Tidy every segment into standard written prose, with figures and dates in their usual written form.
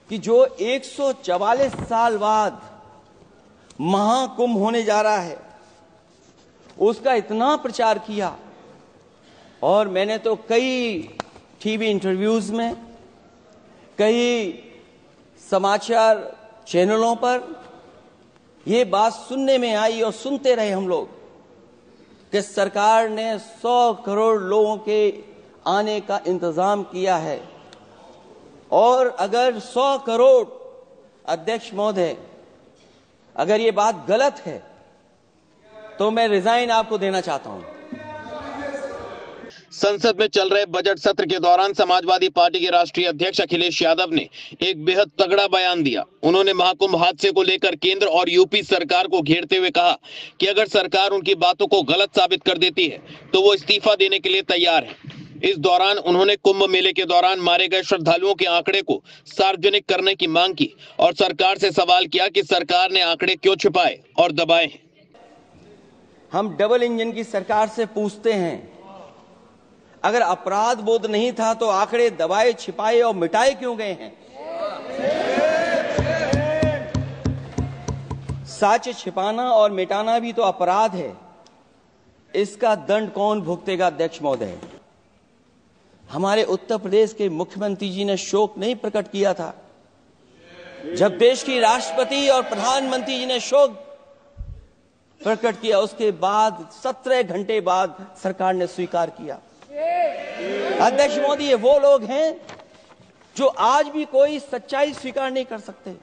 कि जो 144 साल बाद महाकुंभ होने जा रहा है उसका इतना प्रचार किया, और मैंने तो कई टीवी इंटरव्यूज में, कई समाचार चैनलों पर ये बात सुनने में आई और सुनते रहे हम लोग कि सरकार ने 100 करोड़ लोगों के आने का इंतजाम किया है, और अगर 100 करोड़, अध्यक्ष महोदय, अगर ये बात गलत है तो मैं रिजाइन आपको देना चाहता हूं। संसद में चल रहे बजट सत्र के दौरान समाजवादी पार्टी के राष्ट्रीय अध्यक्ष अखिलेश यादव ने एक बेहद तगड़ा बयान दिया। उन्होंने महाकुंभ हादसे को लेकर केंद्र और यूपी सरकार को घेरते हुए कहा कि अगर सरकार उनकी बातों को गलत साबित कर देती है तो वो इस्तीफा देने के लिए तैयार है। इस दौरान उन्होंने कुंभ मेले के दौरान मारे गए श्रद्धालुओं के आंकड़े को सार्वजनिक करने की मांग की और सरकार से सवाल किया कि सरकार ने आंकड़े क्यों छिपाए और दबाए हैं। हम डबल इंजन की सरकार से पूछते हैं, अगर अपराध बोध नहीं था तो आंकड़े दबाए, छिपाए और मिटाए क्यों गए हैं? सच छिपाना और मिटाना भी तो अपराध है। इसका दंड कौन भुगतेगा अध्यक्ष महोदय? हमारे उत्तर प्रदेश के मुख्यमंत्री जी ने शोक नहीं प्रकट किया था? जब देश की राष्ट्रपति और प्रधानमंत्री जी ने शोक प्रकट किया, उसके बाद 17 घंटे बाद सरकार ने स्वीकार किया। अध्यक्ष मोदी, ये वो लोग हैं जो आज भी कोई सच्चाई स्वीकार नहीं कर सकते।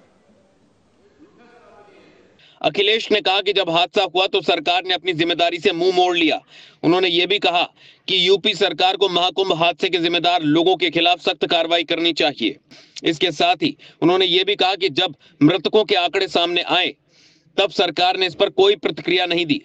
अखिलेश ने कहा कि जब हादसा हुआ तो सरकार ने अपनी जिम्मेदारी से मुंह मोड़ लिया। उन्होंने ये भी कहा कि यूपी सरकार को महाकुंभ हादसे के जिम्मेदार लोगों के खिलाफ सख्त कार्रवाई करनी चाहिए। इसके साथ ही उन्होंने ये भी कहा कि जब मृतकों के आंकड़े सामने आए तब सरकार ने इस पर कोई प्रतिक्रिया नहीं दी।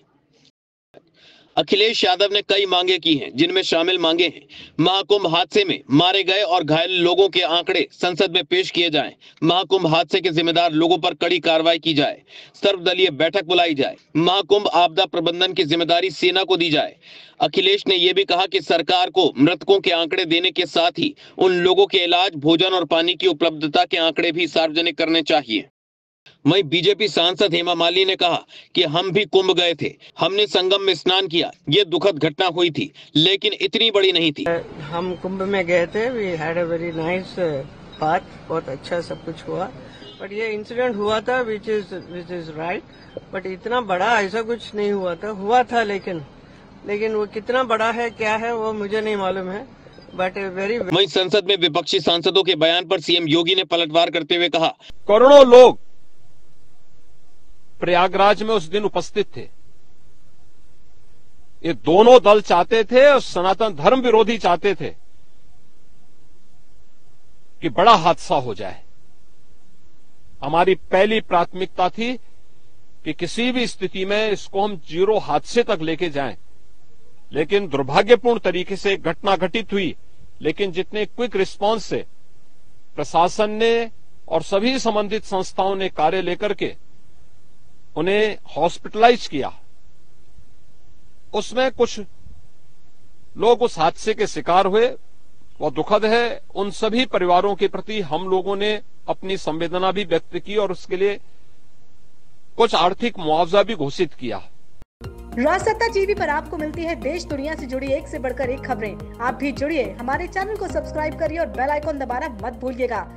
अखिलेश यादव ने कई मांगे की हैं, जिनमें शामिल मांगे हैं महाकुंभ हादसे में मारे गए और घायल लोगों के आंकड़े संसद में पेश किए जाएं, महाकुंभ हादसे के जिम्मेदार लोगों पर कड़ी कार्रवाई की जाए, सर्वदलीय बैठक बुलाई जाए, महाकुंभ आपदा प्रबंधन की जिम्मेदारी सेना को दी जाए। अखिलेश ने यह भी कहा कि सरकार को मृतकों के आंकड़े देने के साथ ही उन लोगों के इलाज, भोजन और पानी की उपलब्धता के आंकड़े भी सार्वजनिक करने चाहिए। वहीं बीजेपी सांसद हेमा मालिनी ने कहा कि हम भी कुंभ गए थे, हमने संगम में स्नान किया, ये दुखद घटना हुई थी लेकिन इतनी बड़ी नहीं थी। हम कुंभ में गए थे, we had a very nice path, बहुत अच्छा सब कुछ हुआ, बट ये इंसिडेंट हुआ था विच इज राइट, बट इतना बड़ा ऐसा कुछ नहीं हुआ था लेकिन वो कितना बड़ा है, क्या है, वो मुझे नहीं मालूम है, बट वेरी। वहीं संसद में विपक्षी सांसदों के बयान पर सीएम योगी ने पलटवार करते हुए कहा, करोड़ों लोग प्रयागराज में उस दिन उपस्थित थे। ये दोनों दल चाहते थे और सनातन धर्म विरोधी चाहते थे कि बड़ा हादसा हो जाए। हमारी पहली प्राथमिकता थी कि किसी भी स्थिति में इसको हम जीरो हादसे तक लेके जाएं, लेकिन दुर्भाग्यपूर्ण तरीके से घटना घटित हुई, लेकिन जितने क्विक रिस्पांस से प्रशासन ने और सभी संबंधित संस्थाओं ने कार्य लेकर के उन्हें हॉस्पिटलाइज किया, उसमें कुछ लोग उस हादसे के शिकार हुए, वो दुखद है। उन सभी परिवारों के प्रति हम लोगों ने अपनी संवेदना भी व्यक्त की और उसके लिए कुछ आर्थिक मुआवजा भी घोषित किया। राजसत्ता टीवी पर आपको मिलती है देश दुनिया से जुड़ी एक से बढ़कर एक खबरें। आप भी जुड़िए, हमारे चैनल को सब्सक्राइब करिए और बेल आइकॉन दबाना मत भूलिएगा